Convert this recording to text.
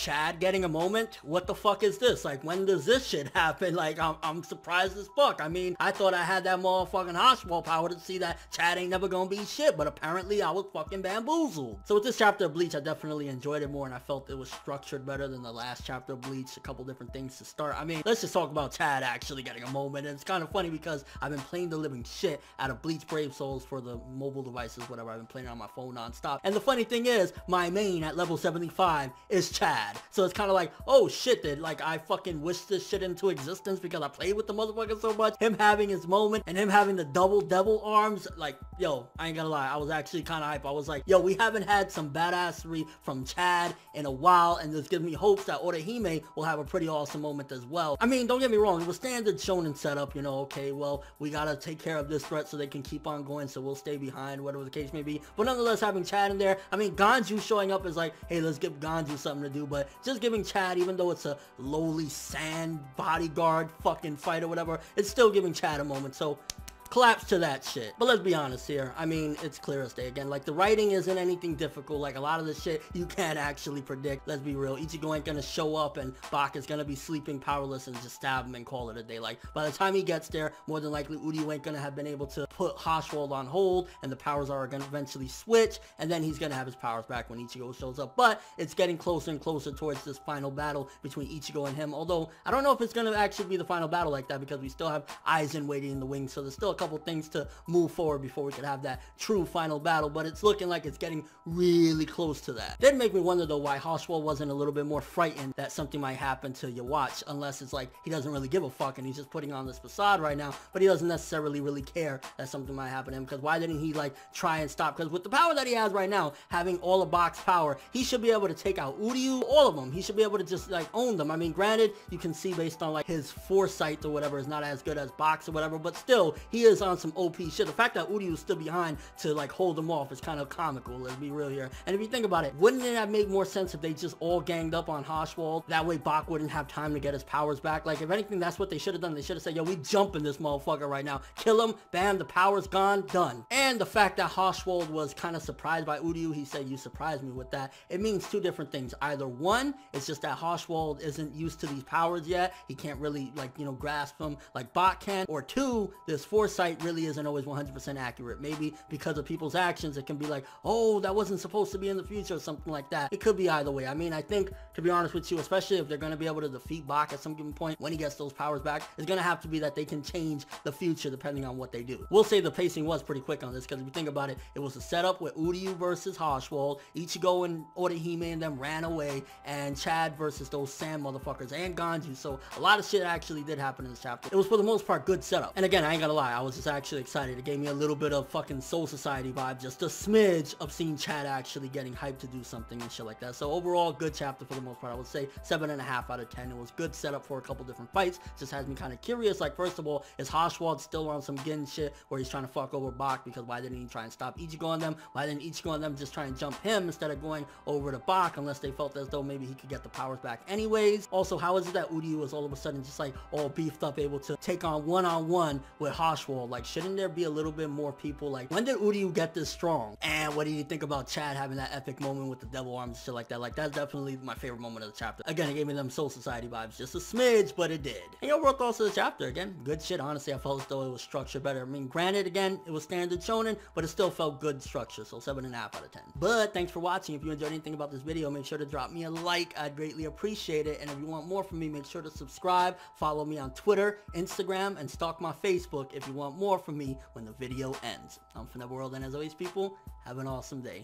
Chad getting a moment? What the fuck is this? Like, when does this shit happen? Like, I'm surprised as fuck. I mean, I thought I had that motherfucking Hoshwall power to see that Chad ain't never gonna be shit, but apparently I was fucking bamboozled. So with this chapter of Bleach, I definitely enjoyed it more, and I felt it was structured better than the last chapter of Bleach. A couple different things to start. I mean, let's just talk about Chad actually getting a moment, and it's kind of funny because I've been playing the living shit out of Bleach Brave Souls for the mobile devices, whatever. I've been playing it on my phone non-stop, and the funny thing is, my main at level 75 is Chad. So it's kind of like, oh shit, dude, like I fucking wish this shit into existence because I played with the motherfucker so much. Him having his moment and him having the double devil arms, like, yo, I ain't gonna lie, I was actually kind of hype. I was like, yo, we haven't had some badassery from Chad in a while, and this gives me hopes that Orihime will have a pretty awesome moment as well. I mean, don't get me wrong, it was standard shonen setup, you know, okay, well, we gotta take care of this threat so they can keep on going, so we'll stay behind, whatever the case may be. But nonetheless, having Chad in there, I mean, Ganju showing up is like, hey, let's give Ganju something to do, but just giving Chad, even though it's a lowly sand bodyguard fucking fight or whatever, it's still giving Chad a moment. So claps to that shit. But let's be honest here, I mean, it's clear as day again. Like, the writing isn't anything difficult. Like, a lot of the shit you can't actually predict. Let's be real, Ichigo ain't gonna show up and Bak is gonna be sleeping powerless and just stab him and call it a day. Like, by the time he gets there, more than likely Uryu ain't gonna have been able to put Hoshwall on hold, and the powers are gonna eventually switch, and then he's gonna have his powers back when Ichigo shows up. But it's getting closer and closer towards this final battle between Ichigo and him, although I don't know if it's gonna actually be the final battle like that, because we still have Aizen waiting in the wings, so there's still a couple things to move forward before we could have that true final battle, but it's looking like it's getting really close to that. Did make me wonder though why Hoshwall wasn't a little bit more frightened that something might happen to Yawatch, unless it's like he doesn't really give a fuck and he's just putting on this facade right now, but he doesn't necessarily really care that something might happen to him, because why didn't he like try and stop? Because with the power that he has right now, having all of Bak's power, he should be able to take out Uryu, all of them. He should be able to just like own them. I mean, granted, you can see based on like his foresight or whatever is not as good as Bak's or whatever, but still, he is on some OP shit. The fact that Uryu is still behind to like hold him off is kind of comical, let's be real here. And if you think about it, wouldn't it have made more sense if they just all ganged up on Hoshwall? That way Bak wouldn't have time to get his powers back. Like, if anything, that's what they should have done. They should have said, yo, we jumping this motherfucker right now. Kill him, bam, the power's gone, done. And the fact that Hoshwall was kind of surprised by Uryu, he said, you surprised me with that. It means two different things. Either one, it's just that Hoshwall isn't used to these powers yet. He can't really like, you know, grasp them like Bak can. Or two, this foresight really isn't always 100% accurate. Maybe because of people's actions, it can be like, oh, that wasn't supposed to be in the future or something like that. It could be either way. I mean, I think, to be honest with you, especially if they're going to be able to defeat Bak at some given point when he gets those powers back, it's going to have to be that they can change the future depending on what they do. We'll say the pacing was pretty quick on this, because if you think about it, it was a setup with Uryu versus Hoshwall, Ichigo and Orihime and them ran away, and Chad versus those Sam motherfuckers and Ganju. So a lot of shit actually did happen in this chapter. It was for the most part good setup. And again, I ain't gonna lie, I was just actually excited. It gave me a little bit of fucking Soul Society vibe, just a smidge of seeing Chad actually getting hyped to do something and shit like that. So overall, good chapter for the most part. I would say 7.5 out of 10. It was good setup for a couple different fights. Just has me kind of curious. Like, first of all, is Hoshwall still on some Gin shit where he's trying to fuck over Bak? Because why didn't he try and stop Ichigo on them? Why didn't Ichigo on them just try and jump him instead of going over to Bak, unless they felt as though maybe he could get the powers back anyways? Also, how is it that Uryu was all of a sudden just like all beefed up, able to take on one-on-one with Hoshwall? Like, shouldn't there be a little bit more people? Like, when did Uryu get this strong? And what do you think about Chad having that epic moment with the devil arms and shit like that? Like, that's definitely my favorite moment of the chapter. Again, it gave me them Soul Society vibes, just a smidge, but it did. And your overall thoughts of the chapter? Again, good shit. Honestly, I felt as though it was structured better. I mean, granted, again, it was standard shonen, but it still felt good structure, so 7.5 out of 10. But thanks for watching. If you enjoyed anything about this video, make sure to drop me a like. I'd greatly appreciate it. And if you want more from me, make sure to subscribe, follow me on Twitter, Instagram, and stalk my Facebook if you want more from me when the video ends. I'm ForneverWorld, and as always, people, have an awesome day.